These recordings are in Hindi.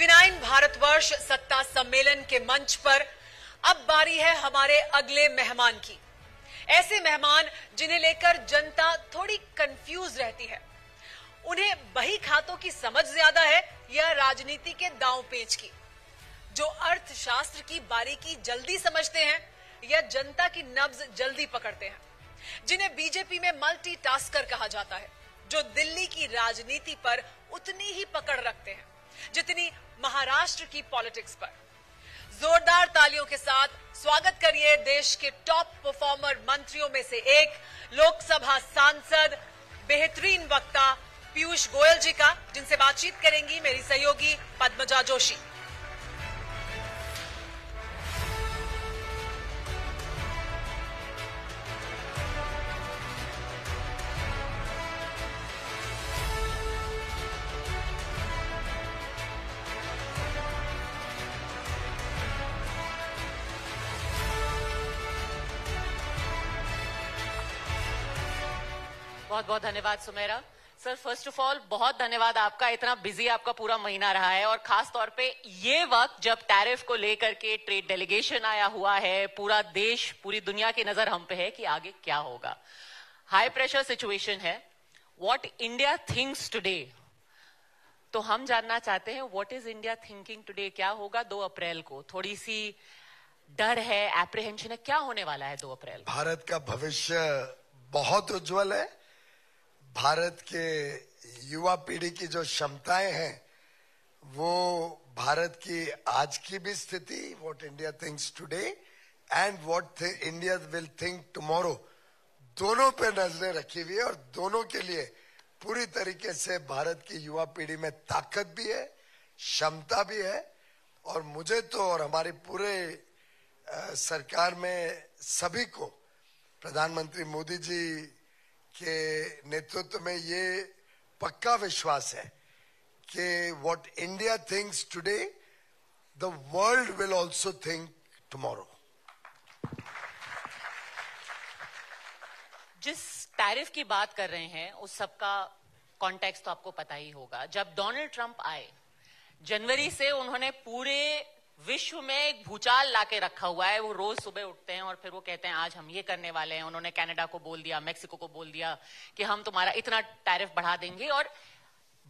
29 भारतवर्ष सत्ता सम्मेलन के मंच पर अब बारी है हमारे अगले मेहमान की। ऐसे मेहमान जिन्हें लेकर जनता थोड़ी कंफ्यूज रहती है। उन्हें बही खातों की समझ ज्यादा है या राजनीति के दांव पेच की? जो अर्थशास्त्र की बारीकी जल्दी समझते हैं या जनता की नब्ज जल्दी पकड़ते हैं? जिन्हें बीजेपी में मल्टीटास्कर कहा जाता है, जो दिल्ली की राजनीति पर उतनी ही पकड़ रखते हैं जितनी महाराष्ट्र की पॉलिटिक्स पर। जोरदार तालियों के साथ स्वागत करिए देश के टॉप परफॉर्मर मंत्रियों में से एक, लोकसभा सांसद, बेहतरीन वक्ता पीयूष गोयल जी का, जिनसे बातचीत करेंगी मेरी सहयोगी पद्मजा जोशी। बहुत बहुत धन्यवाद Sumera sir. First of all बहुत धन्यवाद आपका, इतना बिजी आपका पूरा महीना रहा है और खास तौर पे ये वक्त जब टैरिफ को लेकर के ट्रेड डेलीगेशन आया हुआ है, पूरा देश पूरी दुनिया की नजर हम पे है कि आगे क्या होगा। हाई प्रेशर सिचुएशन है। व्हाट इंडिया थिंक्स टुडे, तो हम जानना चाहते हैं what is India thinking today. क्या होगा 2 अप्रैल को? थोड़ी सी डर है, एप्रीहेंशन है, क्या होने वाला है 2 अप्रैल? भारत का भविष्य बहुत उज्जवल है। भारत के युवा पीढ़ी की जो क्षमताएं हैं वो भारत की आज की भी स्थिति, what India thinks today and what India will think tomorrow, दोनों पे नजरें रखी हुई है और दोनों के लिए पूरी तरीके से भारत की युवा पीढ़ी में ताकत भी है, क्षमता भी है। और मुझे तो और हमारी पूरे सरकार में सभी को प्रधानमंत्री मोदी जी के नेतृत्व में ये पक्का विश्वास है कि what India thinks today the world will also think tomorrow. जिस टैरिफ की बात कर रहे हैं उस सबका कॉन्टेक्स्ट तो आपको पता ही होगा। जब डोनाल्ड ट्रंप आए जनवरी से, उन्होंने पूरे विश्व में एक भूचाल लाके रखा हुआ है। वो रोज सुबह उठते हैं और फिर वो कहते हैं आज हम ये करने वाले हैं। उन्होंने कनाडा को बोल दिया, मेक्सिको को बोल दिया कि हम तुम्हारा इतना टैरिफ बढ़ा देंगे। और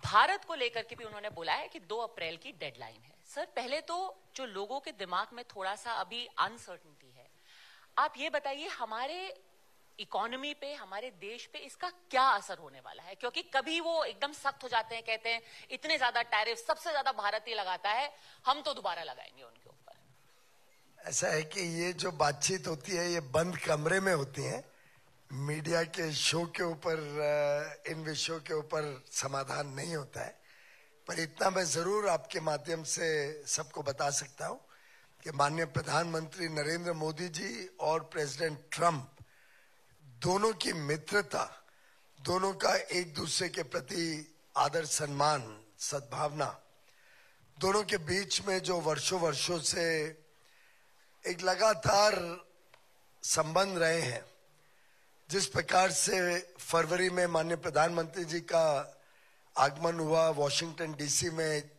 भारत को लेकर के भी उन्होंने बोला है कि 2 अप्रैल की डेडलाइन है। सर, पहले तो जो लोगों के दिमाग में थोड़ा सा अभी अनसर्टेनिटी है, आप ये बताइए हमारे इकोनॉमी पे, हमारे देश पे इसका क्या असर होने वाला है? क्योंकि कभी वो एकदम सख्त हो जाते हैं, कहते हैं इतने ज्यादा टैरिफ सबसे ज्यादा भारत ही लगाता है, हम तो दोबारा लगाएंगे उनके ऊपर। ऐसा है कि ये जो बातचीत होती है ये बंद कमरे में होती है। मीडिया के शो के ऊपर इन विषयों के ऊपर समाधान नहीं होता है। पर इतना मैं जरूर आपके माध्यम से सबको बता सकता हूं कि माननीय प्रधानमंत्री नरेंद्र मोदी जी और प्रेसिडेंट ट्रंप दोनों की मित्रता, दोनों का एक दूसरे के प्रति आदर सम्मान, सद्भावना, दोनों के बीच में जो वर्षों से एक लगातार संबंध रहे हैं, जिस प्रकार से फरवरी में माननीय प्रधानमंत्री जी का आगमन हुआ, वॉशिंगटन डीसी में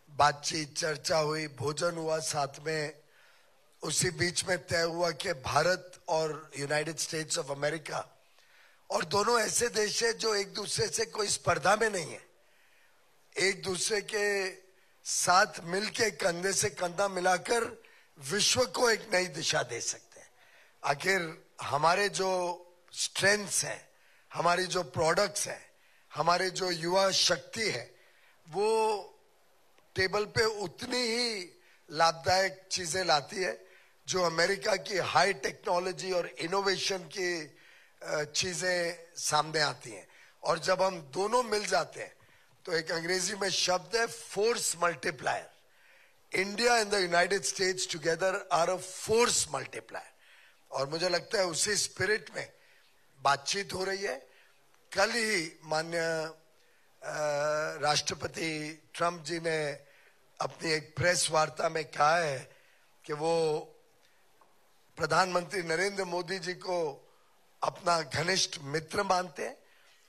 बातचीत चर्चा हुई, भोजन हुआ साथ में, उसी बीच में तय हुआ कि भारत और यूनाइटेड स्टेट्स ऑफ अमेरिका, और दोनों ऐसे देश हैं जो एक दूसरे से कोई स्पर्धा में नहीं है, एक दूसरे के साथ मिलके कंधे से कंधा मिलाकर विश्व को एक नई दिशा दे सकते हैं। आखिर हमारे जो स्ट्रेंथ्स हैं, हमारी जो प्रोडक्ट्स हैं, हमारे जो युवा शक्ति है, वो टेबल पे उतनी ही लाभदायक चीजें लाती है जो अमेरिका की हाई टेक्नोलॉजी और इनोवेशन की चीजें सामने आती हैं। और जब हम दोनों मिल जाते हैं तो एक अंग्रेजी में शब्द है force multiplier. India and the United States together are a force multiplier. और मुझे लगता है उसी स्पिरिट में बातचीत हो रही है। कल ही माननीय राष्ट्रपति ट्रंप जी ने अपनी एक प्रेस वार्ता में कहा है कि वो प्रधानमंत्री नरेंद्र मोदी जी को अपना घनिष्ठ मित्र मानते हैं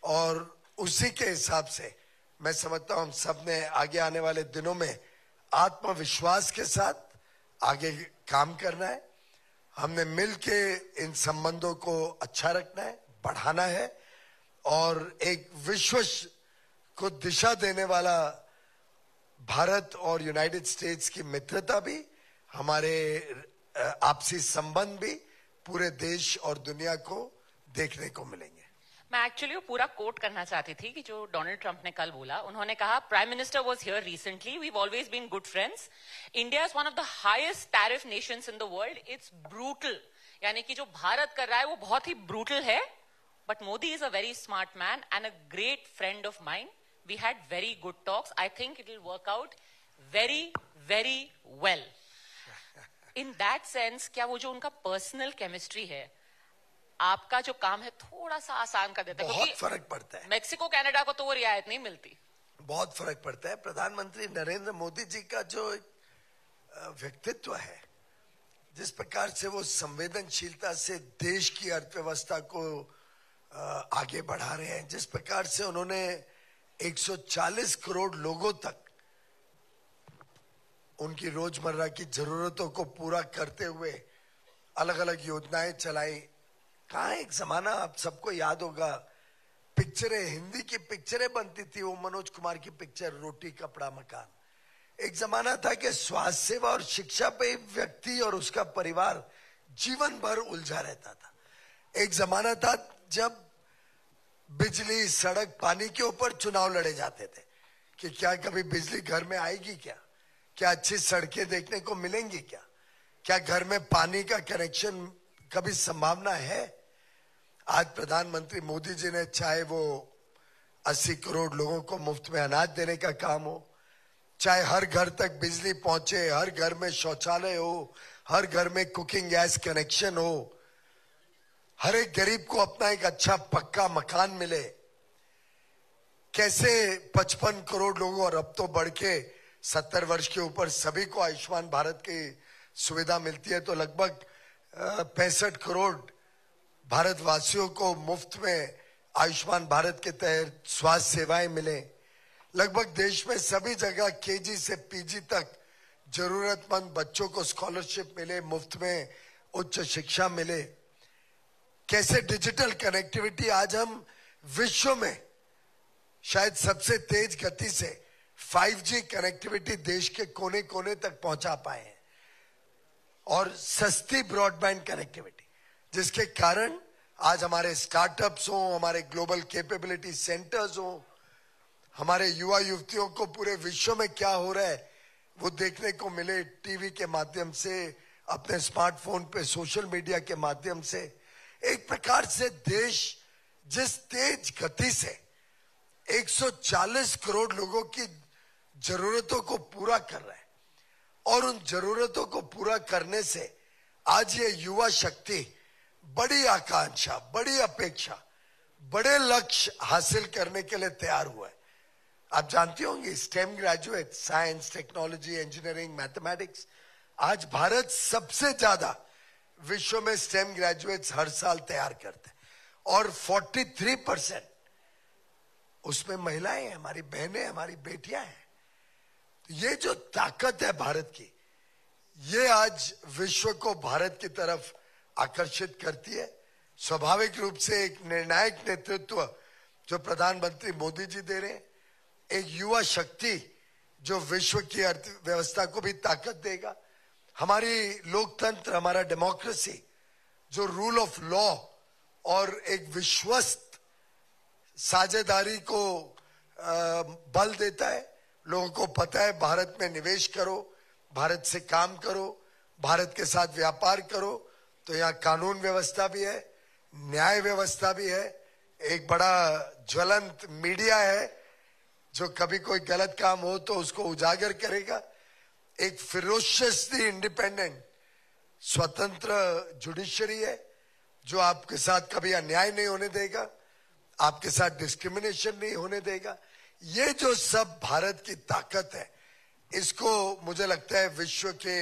और उसी के हिसाब से मैं समझता हूं हम सब ने आगे आने वाले दिनों में आत्मविश्वास के साथ आगे काम करना है। हमने मिलके इन संबंधों को अच्छा रखना है, बढ़ाना है और एक विश्व को दिशा देने वाला भारत और यूनाइटेड स्टेट्स की मित्रता भी, हमारे आपसी संबंध भी पूरे देश और दुनिया को देखने को मिलेंगे। मैं एक्चुअली पूरा कोट करना चाहती थी कि जो डोनाल्ड ट्रंप ने कल बोला। उन्होंने कहा, prime minister was here recently, we have always been good friends, India is one of the highest tariff nations in the world, it's brutal, यानी कि जो भारत कर रहा है वो बहुत ही ब्रूटल है, but Modi is a very smart man and a great friend of mine, we had very good talks, I think it will work out very very well. In that sense क्या वो जो उनका पर्सनल केमिस्ट्री है आपका जो काम है थोड़ा सा आसान कर देता है? बहुत फर्क पड़ता है। मेक्सिको कनाडा को तो वो रियायत नहीं मिलती। बहुत फर्क पड़ता है। प्रधानमंत्री नरेंद्र मोदी जी का जो व्यक्तित्व है, जिस प्रकार से वो संवेदनशीलता से देश की अर्थव्यवस्था को आगे बढ़ा रहे हैं, जिस प्रकार से उन्होंने 140 करोड़ लोगों तक उनकी रोजमर्रा की जरूरतों को पूरा करते हुए अलग अलग योजनाएं चलाई। कहाँ एक जमाना, आप सबको याद होगा, पिक्चरें, हिंदी की पिक्चरें बनती थी, वो मनोज कुमार की पिक्चर रोटी कपड़ा मकान। एक जमाना था कि स्वास्थ्य सेवा और शिक्षा पे व्यक्ति और उसका परिवार जीवन भर उलझा रहता था। एक जमाना था जब बिजली, सड़क, पानी के ऊपर चुनाव लड़े जाते थे कि क्या कभी बिजली घर में आएगी, क्या अच्छी सड़कें देखने को मिलेंगी, क्या घर में पानी का कनेक्शन कभी संभावना है। आज प्रधानमंत्री मोदी जी ने, चाहे वो 80 करोड़ लोगों को मुफ्त में अनाज देने का काम हो, चाहे हर घर तक बिजली पहुंचे, हर घर में शौचालय हो, हर घर में कुकिंग गैस कनेक्शन हो, हर एक गरीब को अपना एक अच्छा पक्का मकान मिले, कैसे 55 करोड़ लोगों और अब तो बढ़ के 70 वर्ष के ऊपर सभी को आयुष्मान भारत की सुविधा मिलती है, तो लगभग 65 करोड़ भारतवासियों को मुफ्त में आयुष्मान भारत के तहत स्वास्थ्य सेवाएं मिले। लगभग देश में सभी जगह केजी से पीजी तक जरूरतमंद बच्चों को स्कॉलरशिप मिले, मुफ्त में उच्च शिक्षा मिले। कैसे डिजिटल कनेक्टिविटी, आज हम विश्व में शायद सबसे तेज गति से 5G कनेक्टिविटी देश के कोने कोने तक पहुंचा पाए हैं, और सस्ती ब्रॉडबैंड कनेक्टिविटी, जिसके कारण आज हमारे स्टार्टअप्स हो, हमारे ग्लोबल कैपेबिलिटी सेंटर्स हो, हमारे युवा युवतियों को पूरे विश्व में क्या हो रहा है वो देखने को मिले, टीवी के माध्यम से, अपने स्मार्टफोन पे, सोशल मीडिया के माध्यम से। एक प्रकार से देश जिस तेज गति से 140 करोड़ लोगों की जरूरतों को पूरा कर रहा है, और उन जरूरतों को पूरा करने से आज ये युवा शक्ति बड़ी आकांक्षा, बड़ी अपेक्षा, बड़े लक्ष्य हासिल करने के लिए तैयार हुआ है। आप जानती होंगी, stem graduate, science, technology, engineering, mathematics, आज भारत सबसे ज्यादा विश्व में स्टेम ग्रेजुएट्स हर साल तैयार करते हैं, और 43% उसमें महिलाएं हैं, हमारी बहनें, हमारी बेटियां हैं। ये जो ताकत है भारत की, ये आज विश्व को भारत की तरफ आकर्षित करती है। स्वाभाविक रूप से एक निर्णायक नेतृत्व जो प्रधानमंत्री मोदी जी दे रहे हैं, एक युवा शक्ति जो विश्व की अर्थव्यवस्था को भी ताकत देगा, हमारी लोकतंत्र, हमारा डेमोक्रेसी जो रूल ऑफ लॉ और एक विश्वस्त साझेदारी को बल देता है। लोगों को पता है भारत में निवेश करो, भारत से काम करो, भारत के साथ व्यापार करो, तो यहाँ कानून व्यवस्था भी है, न्याय व्यवस्था भी है, एक बड़ा ज्वलंत मीडिया है जो कभी कोई गलत काम हो तो उसको उजागर करेगा, एक फिरोशियसली इंडिपेंडेंट स्वतंत्र जुडिशरी है जो आपके साथ कभी अन्याय नहीं होने देगा, आपके साथ डिस्क्रिमिनेशन नहीं होने देगा। ये जो सब भारत की ताकत है, इसको मुझे लगता है विश्व के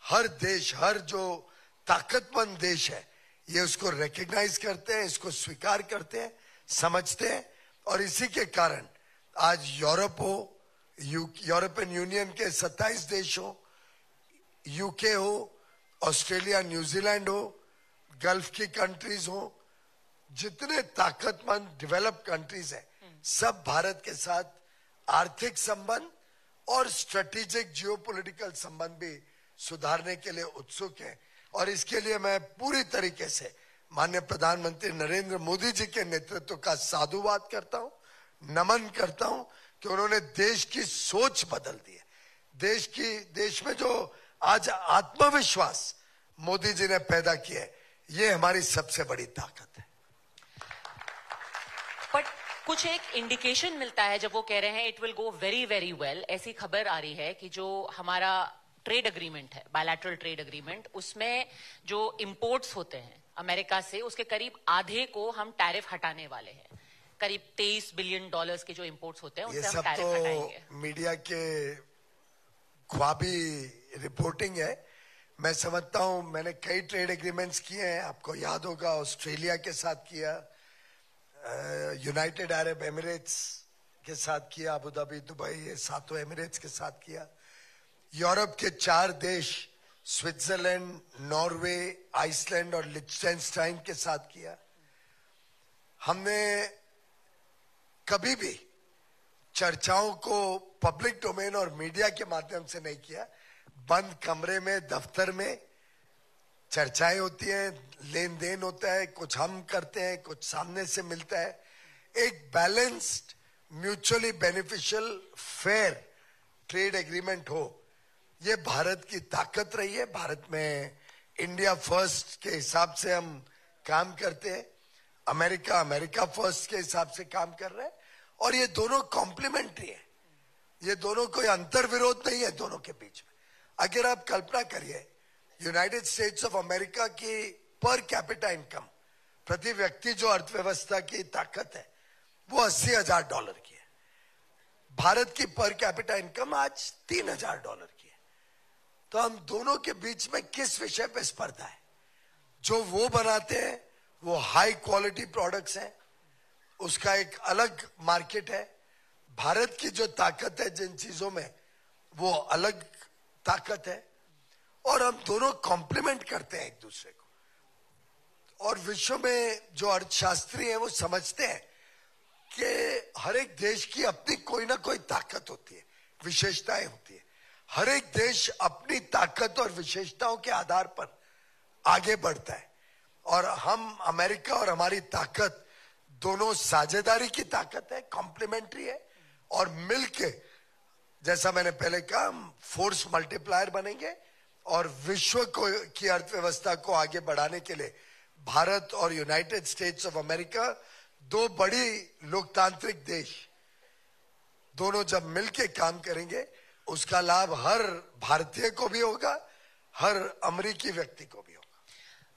हर देश, हर जो ताकतमंद देश है, ये उसको रिकॉग्नाइज करते हैं, इसको स्वीकार करते हैं, समझते हैं, और इसी के कारण आज यूरोप हो यूरोपियन यूनियन के 27 देश हो, यूके हो, ऑस्ट्रेलिया, न्यूजीलैंड हो, गल्फ की कंट्रीज हो, जितने ताकतमंद डेवलप्ड कंट्रीज हैं, सब भारत के साथ आर्थिक संबंध और स्ट्रेटेजिक जियोपॉलिटिकल संबंध भी सुधारने के लिए उत्सुक हैं। और इसके लिए मैं पूरी तरीके से माननीय प्रधानमंत्री नरेंद्र मोदी जी के नेतृत्व का साधुवाद करता हूं, नमन करता हूं कि उन्होंने देश की सोच बदल दी है। देश में जो आज आत्मविश्वास मोदी जी ने पैदा किया है, ये हमारी सबसे बड़ी ताकत है। बट कुछ एक इंडिकेशन मिलता है जब वो कह रहे हैं it will go very very well. ऐसी खबर आ रही है कि जो हमारा ट्रेड एग्रीमेंट है, बायलैटरल ट्रेड एग्रीमेंट, उसमें जो इंपोर्ट्स होते हैं अमेरिका से, उसके करीब आधे को हम टैरिफ हटाने वाले हैं। करीब $23 बिलियन के जो इंपोर्ट्स होते हैं उससे हम टैरिफ हटाएंगे। मीडिया के ख्वाबी रिपोर्टिंग है। मैं समझता हूं मैंने कई ट्रेड एग्रीमेंट्स किए हैं, आपको याद होगा ऑस्ट्रेलिया के साथ किया, यूनाइटेड अरब एमिरेट्स के साथ किया, अबू धाबी, दुबई, ये सातों एमिरेट्स के साथ किया। यूरोप के 4 देश स्विट्जरलैंड, नॉर्वे, आइसलैंड और लिechtenstein के साथ किया। हमने कभी भी चर्चाओं को पब्लिक डोमेन और मीडिया के माध्यम से नहीं किया। बंद कमरे में, दफ्तर में चर्चाएं होती हैं, लेन देन होता है, कुछ हम करते हैं, कुछ सामने से मिलता है। एक balanced, mutually beneficial, fair trade agreement हो, ये भारत की ताकत रही है। भारत में इंडिया फर्स्ट के हिसाब से हम काम करते हैं, अमेरिका फर्स्ट के हिसाब से काम कर रहे हैं, और ये दोनों कॉम्प्लीमेंट्री है। ये दोनों कोई अंतर विरोध नहीं है दोनों के बीच में। अगर आप कल्पना करिए, यूनाइटेड स्टेट्स ऑफ अमेरिका की पर कैपिटा इनकम, प्रति व्यक्ति जो अर्थव्यवस्था की ताकत है, वो $80,000 की है। भारत की पर कैपिटा इनकम आज $3,000 की है। तो हम दोनों के बीच में किस विषय पे स्पर्धा है? जो वो बनाते हैं वो हाई क्वालिटी प्रोडक्ट्स हैं, उसका एक अलग मार्केट है। भारत की जो ताकत है जिन चीजों में, वो अलग ताकत है, और हम दोनों कॉम्प्लीमेंट करते हैं एक दूसरे को। और विश्व में जो अर्थशास्त्री हैं वो समझते हैं कि हर एक देश की अपनी कोई ना कोई ताकत होती है, विशेषताएं होती है। हर एक देश अपनी ताकत और विशेषताओं के आधार पर आगे बढ़ता है, और हम, अमेरिका और हमारी ताकत दोनों साझेदारी की ताकत है, कॉम्प्लीमेंट्री है, और मिलके, जैसा मैंने पहले कहा, फोर्स मल्टीप्लायर बनेंगे और विश्व को की अर्थव्यवस्था को आगे बढ़ाने के लिए भारत और यूनाइटेड स्टेट्स ऑफ अमेरिका, 2 बड़ी लोकतांत्रिक देश, दोनों जब मिलके काम करेंगे, उसका लाभ हर भारतीय को भी होगा, हर अमेरिकी व्यक्ति को भी होगा।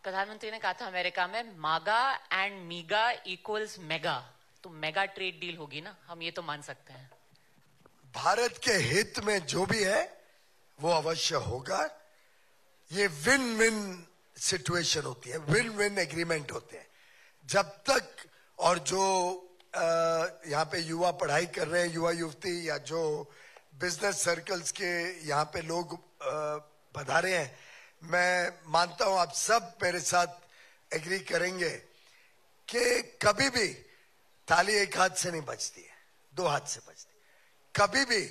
प्रधानमंत्री ने कहा था अमेरिका में मागा एंड मीगा इक्वल्स मेगा, तो मेगा ट्रेड डील होगी ना, हम ये तो मान सकते हैं। भारत के हित में जो भी है वो अवश्य होगा। ये विन विन सिचुएशन होती है, विन विन एग्रीमेंट होते हैं। जब तक, और जो यहाँ पे युवा पढ़ाई कर रहे हैं, युवा युवती, या जो बिजनेस सर्कल्स के यहाँ पे लोग पधारे हैं, मैं मानता हूं आप सब मेरे साथ एग्री करेंगे कि कभी भी ताली एक हाथ से नहीं बजती है, 2 हाथ से बजती। कभी भी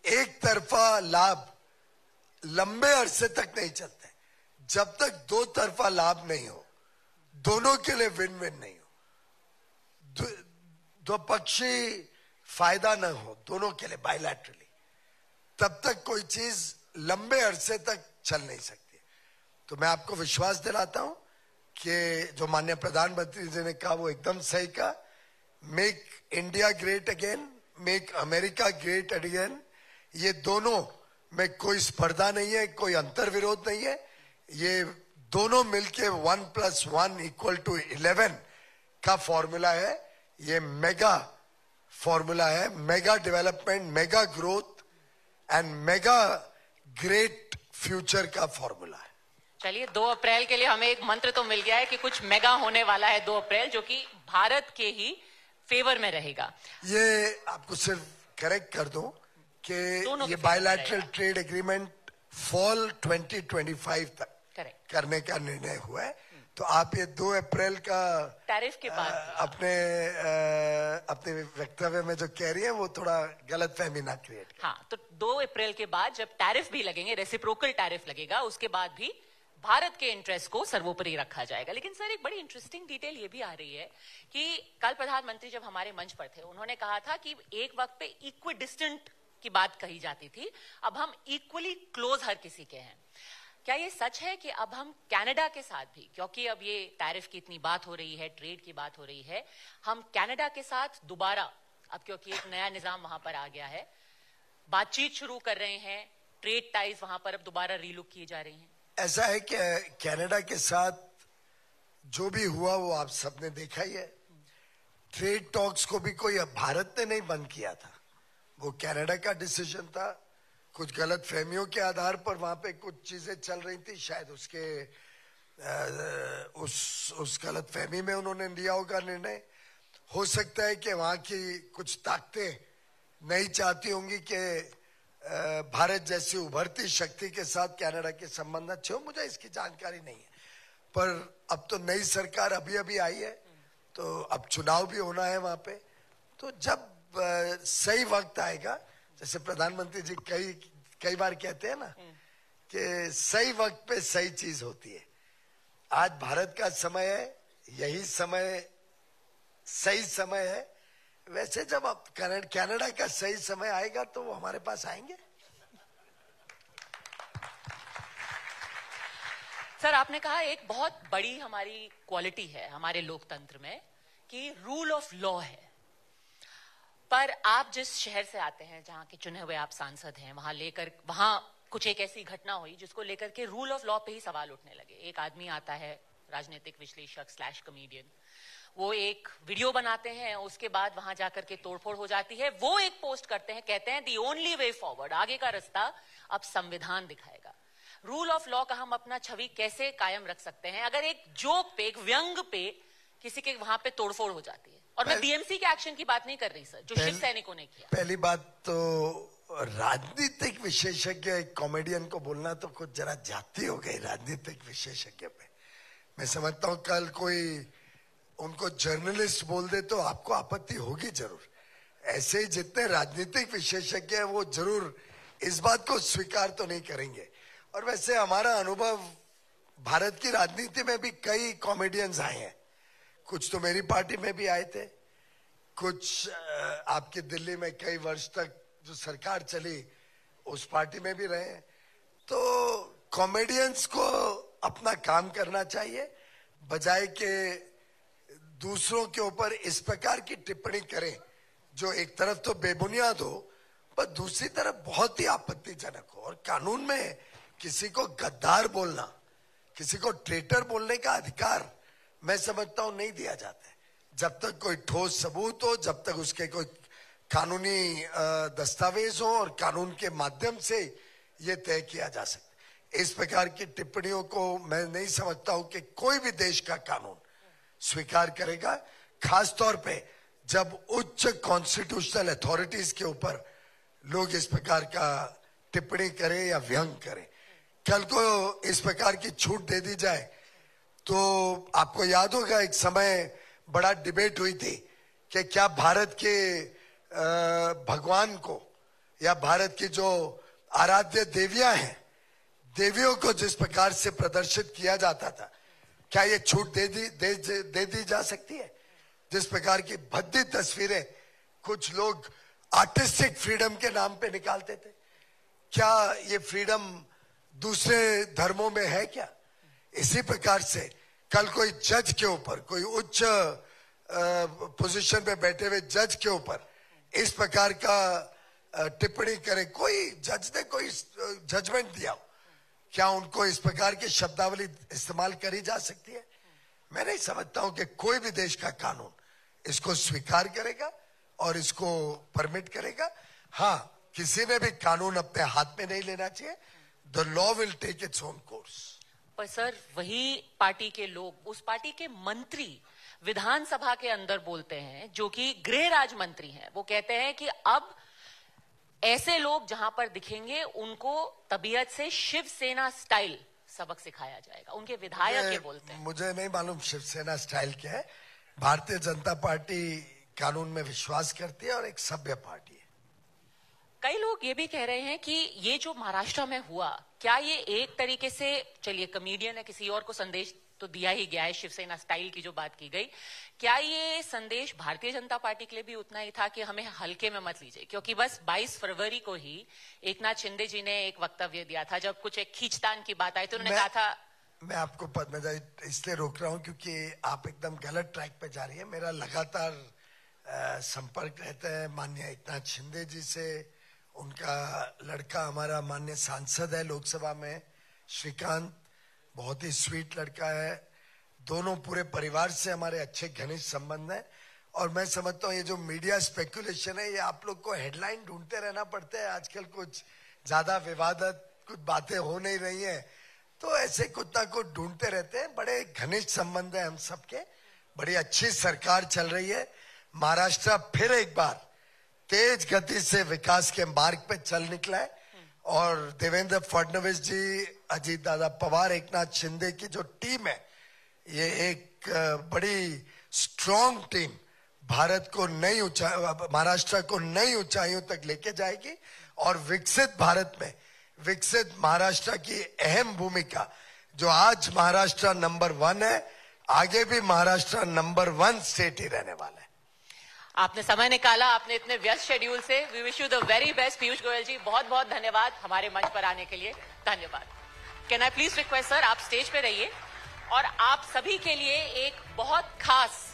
एक तरफा लाभ लंबे अरसे तक नहीं चलते जब तक 2 तरफा लाभ नहीं हो, दोनों के लिए विन विन नहीं हो, दो पक्षी फायदा न हो दोनों के लिए बायलैटरली, तब तक कोई चीज लंबे अरसे तक चल नहीं सकती। तो मैं आपको विश्वास दिलाता हूं कि जो माननीय प्रधानमंत्री जी ने कहा वो एकदम सही कहा। Make India great again, make America great again, ये दोनों में कोई स्पर्धा नहीं है, कोई अंतर विरोध नहीं है। ये दोनों मिलके 1+1=11 का फॉर्मूला है। ये मेगा फॉर्मूला है, mega development, mega growth and mega great future का फॉर्मूला है। चलिए, 2 अप्रैल के लिए हमें एक मंत्र तो मिल गया है कि कुछ मेगा होने वाला है 2 अप्रैल, जो कि भारत के ही फेवर में रहेगा। ये आपको सिर्फ करेक्ट कर दूं, कि दोनों ये के बायलैटरल ट्रेड एग्रीमेंट फॉल 2025 तक करेक्ट करने का निर्णय हुआ है। तो आप ये 2 अप्रैल का टैरिफ के बाद अपने वक्तव्य में जो कह रही है वो थोड़ा गलत फहमी ना क्रिएट। हाँ, तो 2 अप्रैल के बाद जब टैरिफ भी लगेंगे, रेसिप्रोकल टैरिफ लगेगा, उसके बाद भी भारत के इंटरेस्ट को सर्वोपरि रखा जाएगा। लेकिन सर, एक बड़ी इंटरेस्टिंग डिटेल ये भी आ रही है कि कल प्रधानमंत्री जब हमारे मंच पर थे, उन्होंने कहा था कि एक वक्त पे इक्वी डिस्टेंट की बात कही जाती थी, अब हम इक्वली क्लोज हर किसी के हैं। क्या ये सच है कि अब हम कनाडा के साथ भी, क्योंकि अब ये टैरिफ की इतनी बात हो रही है, ट्रेड की बात हो रही है, हम कनाडा के साथ दोबारा, अब क्योंकि एक नया निजाम वहां पर आ गया है, बातचीत शुरू कर रहे हैं, ट्रेड टाइज वहां पर अब दोबारा रीलुक की जा रही हैं? ऐसा है कि कनाडा के साथ जो भी हुआ वो आप सबने देखा ही है। ट्रेड टॉक्स को भी कोई भारत ने नहीं बंद किया था, वो कनाडा का डिसीजन था। कुछ गलत फहमियों के आधार पर वहां पे कुछ चीजें चल रही थी, शायद उसके उस गलत फहमी में उन्होंने लिया होगा निर्णय। हो सकता है कि वहां की कुछ ताकतें नहीं चाहती होंगी कि भारत जैसी उभरती शक्ति के साथ कनाडा के संबंध अच्छे हो, मुझे इसकी जानकारी नहीं है। पर अब तो नई सरकार अभी आई है, तो अब चुनाव भी होना है वहां पे। तो जब सही वक्त आएगा, जैसे प्रधानमंत्री जी कई बार कहते हैं ना कि सही वक्त पे सही चीज होती है। आज भारत का समय है, यही समय सही समय है। वैसे जब अब कनाडा का सही समय आएगा तो वो हमारे पास आएंगे। सर, आपने कहा एक बहुत बड़ी हमारी क्वालिटी है हमारे लोकतंत्र में कि रूल ऑफ लॉ है। पर आप जिस शहर से आते हैं, जहां के चुने हुए आप सांसद हैं, वहां कुछ एक ऐसी घटना हुई जिसको लेकर के रूल ऑफ लॉ पे ही सवाल उठने लगे। एक आदमी आता है, राजनीतिक विश्लेषक / कॉमेडियन, वो एक वीडियो बनाते हैं, उसके बाद वहां जाकर के तोड़फोड़ हो जाती है। वो एक पोस्ट करते हैं, कहते हैं दी ओनली वे फॉरवर्ड, आगे का रास्ता अब संविधान दिखाएगा। रूल ऑफ लॉ का हम अपना छवि कैसे कायम रख सकते हैं अगर एक जोक पे, एक व्यंग पे किसी के वहां पे तोड़फोड़ हो जाती है? और मैं बीएमसी के एक्शन की बात नहीं कर रही सर, जो शिव सैनिकों ने किया। पहली बात तो राजनीतिक विशेषज्ञ एक कॉमेडियन को बोलना तो कुछ जरा जाती हो गई राजनीतिक विशेषज्ञ पे। मैं समझता हूं कल कोई उनको जर्नलिस्ट बोल दे तो आपको आपत्ति होगी जरूर। ऐसे ही जितने राजनीतिक विशेषज्ञ हैं वो जरूर इस बात को स्वीकार तो नहीं करेंगे। और वैसे हमारा अनुभव भारत की राजनीति में भी कई कॉमेडियंस आए हैं, कुछ तो मेरी पार्टी में भी आए थे, कुछ आपकी दिल्ली में कई वर्ष तक जो सरकार चली उस पार्टी में भी रहे। तो कॉमेडियंस को अपना काम करना चाहिए, बजाय के दूसरों के ऊपर इस प्रकार की टिप्पणी करें जो एक तरफ तो बेबुनियाद हो पर दूसरी तरफ बहुत ही आपत्तिजनक हो। और कानून में किसी को गद्दार बोलना, किसी को ट्रेटर बोलने का अधिकार मैं समझता हूं नहीं दिया जाता है। जब तक कोई ठोस सबूत हो, जब तक उसके कोई कानूनी दस्तावेज हो और कानून के माध्यम से ये तय किया जा सकता। इस प्रकार की टिप्पणियों को मैं नहीं समझता हूं कि कोई भी देश का कानून स्वीकार करेगा, खास तौर पे जब उच्च कॉन्स्टिट्यूशनल अथॉरिटीज के ऊपर लोग इस प्रकार का टिप्पणी करें या व्यंग करें। कल को इस प्रकार की छूट दे दी जाए तो आपको याद होगा एक समय बड़ा डिबेट हुई थी कि क्या भारत के भगवान को या भारत की जो आराध्य देवियां हैं, देवियों को जिस प्रकार से प्रदर्शित किया जाता था, क्या ये छूट दे दी जा सकती है? जिस प्रकार की भद्दी तस्वीरें कुछ लोग आर्टिस्टिक फ्रीडम के नाम पे निकालते थे, क्या ये फ्रीडम दूसरे धर्मों में है क्या? इसी प्रकार से कल कोई जज के ऊपर, कोई उच्च पोजीशन पे बैठे हुए जज के ऊपर इस प्रकार का टिप्पणी करे, कोई जज ने कोई जजमेंट दिया हो, क्या उनको इस प्रकार की शब्दावली इस्तेमाल करी जा सकती है? मैं नहीं समझता हूं कि कोई भी देश का कानून इसको स्वीकार करेगा और इसको परमिट करेगा। हाँ, किसी ने भी कानून अपने हाथ में नहीं लेना चाहिए। The law will take its own course. पर सर, वही पार्टी के लोग, उस पार्टी के मंत्री विधानसभा के अंदर बोलते हैं, जो कि गृह राज्य मंत्री हैं, वो कहते हैं कि अब ऐसे लोग जहां पर दिखेंगे उनको तबीयत से शिवसेना स्टाइल सबक सिखाया जाएगा। उनके विधायक ये बोलते हैं। मुझे नहीं मालूम शिवसेना स्टाइल क्या है। भारतीय जनता पार्टी कानून में विश्वास करती है और एक सभ्य पार्टी है। कई लोग ये भी कह रहे हैं कि ये जो महाराष्ट्र में हुआ, क्या ये एक तरीके से, चलिए कॉमेडियन है, किसी और को संदेश तो दिया ही गया है, शिवसेना स्टाइल की जो बात की गई, क्या ये संदेश भारतीय जनता पार्टी के लिए भी उतना ही था कि हमें हल्के में मत लीजिए? क्योंकि बस 22 फरवरी को ही एकनाथ शिंदे जी ने एक वक्तव्य दिया था, जब कुछ एक खींचतान की बात आई तो उन्होंने कहा था। मैं आपको पद्मजा इसलिए रोक रहा हूं क्योंकि आप एकदम गलत ट्रैक पे जा रही है। मेरा लगातार संपर्क रहता है माननीय एकनाथ शिंदे जी से। उनका लड़का हमारा माननीय सांसद है लोकसभा में, श्रीकांत, बहुत ही स्वीट लड़का है। दोनों पूरे परिवार से हमारे अच्छे घनिष्ठ संबंध हैं। और मैं समझता हूँ ये जो मीडिया स्पेकुलेशन है, ये आप लोग को हेडलाइन ढूंढते रहना पड़ता है। आजकल कुछ ज्यादा विवादित कुछ बातें हो नहीं रही हैं, तो ऐसे कुछ ना कुछ ढूंढते रहते हैं। बड़े घनिष्ठ संबंध है हम सबके, बड़ी अच्छी सरकार चल रही है। महाराष्ट्र फिर एक बार तेज गति से विकास के मार्ग पे चल निकला है। और देवेंद्र फडणवीस जी, अजीत दादा पवार, एकनाथ शिंदे की जो टीम है, ये एक बड़ी स्ट्रॉन्ग टीम भारत को नई महाराष्ट्र को नई ऊंचाइयों तक लेके जाएगी। और विकसित भारत में विकसित महाराष्ट्र की अहम भूमिका, जो आज महाराष्ट्र नंबर 1 है, आगे भी महाराष्ट्र नंबर 1 स्टेट ही रहने वाला है। आपने समय निकाला, आपने इतने व्यस्त शेड्यूल से। We wish you the very best. Piyush Goyal ji, बहुत बहुत धन्यवाद हमारे मंच पर आने के लिए। धन्यवाद। Can I please request sir, आप स्टेज पे रहिए और आप सभी के लिए एक बहुत खास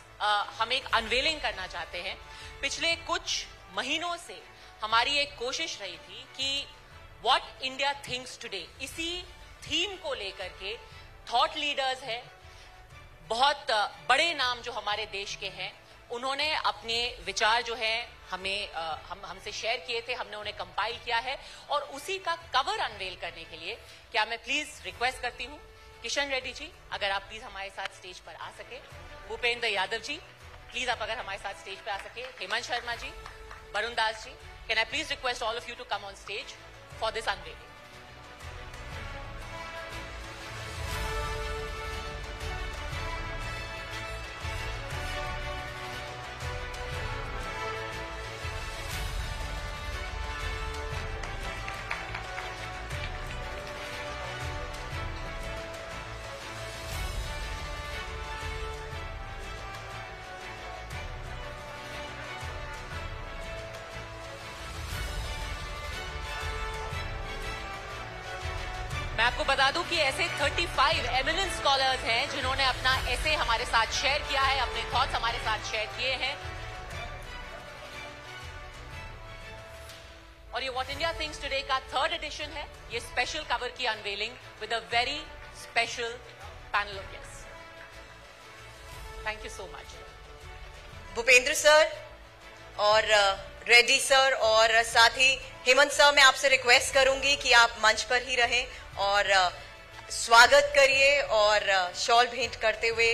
हम एक अनवेलिंग करना चाहते हैं। पिछले कुछ महीनों से हमारी एक कोशिश रही थी कि व्हाट इंडिया थिंक्स टुडे, इसी थीम को लेकर के थॉट लीडर्स है, बहुत बड़े नाम जो हमारे देश के हैं, उन्होंने अपने विचार जो है हमें हमसे शेयर किए थे। हमने उन्हें कंपाइल किया है और उसी का कवर अनवेल करने के लिए क्या मैं प्लीज रिक्वेस्ट करती हूं किशन रेड्डी जी, अगर आप प्लीज हमारे साथ स्टेज पर आ सके। भूपेंद्र यादव जी, प्लीज आप अगर हमारे साथ स्टेज पर आ सके। Hemant Sharma ji, Varun Das ji, can I please request all of you to come on stage for this unveiling. मैं आपको बता दूं कि ऐसे 35 एमिनेंट स्कॉलर्स हैं जिन्होंने अपना ऐसे हमारे साथ शेयर किया है, अपने थॉट्स हमारे साथ शेयर किए हैं। और ये व्हाट इंडिया थिंक्स टुडे का 3rd एडिशन है। ये स्पेशल कवर की unveiling with a very special panel of guests. Thank you so much. Bhupendra sir और रेड्डी सर और साथ ही हेमंत सर, मैं आपसे रिक्वेस्ट करूंगी कि आप मंच पर ही रहें और स्वागत करिए। और शॉल भेंट करते हुए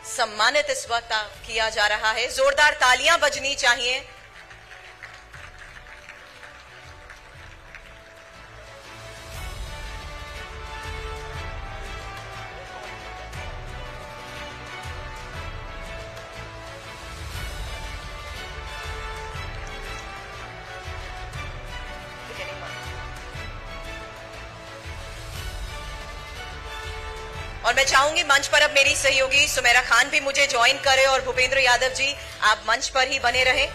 सम्मानित इस वक्त किया जा रहा है। जोरदार तालियां बजनी चाहिए। और मैं चाहूंगी मंच पर अब मेरी सहयोगी सुमेरा खान भी मुझे ज्वाइन करे और भूपेंद्र यादव जी आप मंच पर ही बने रहें।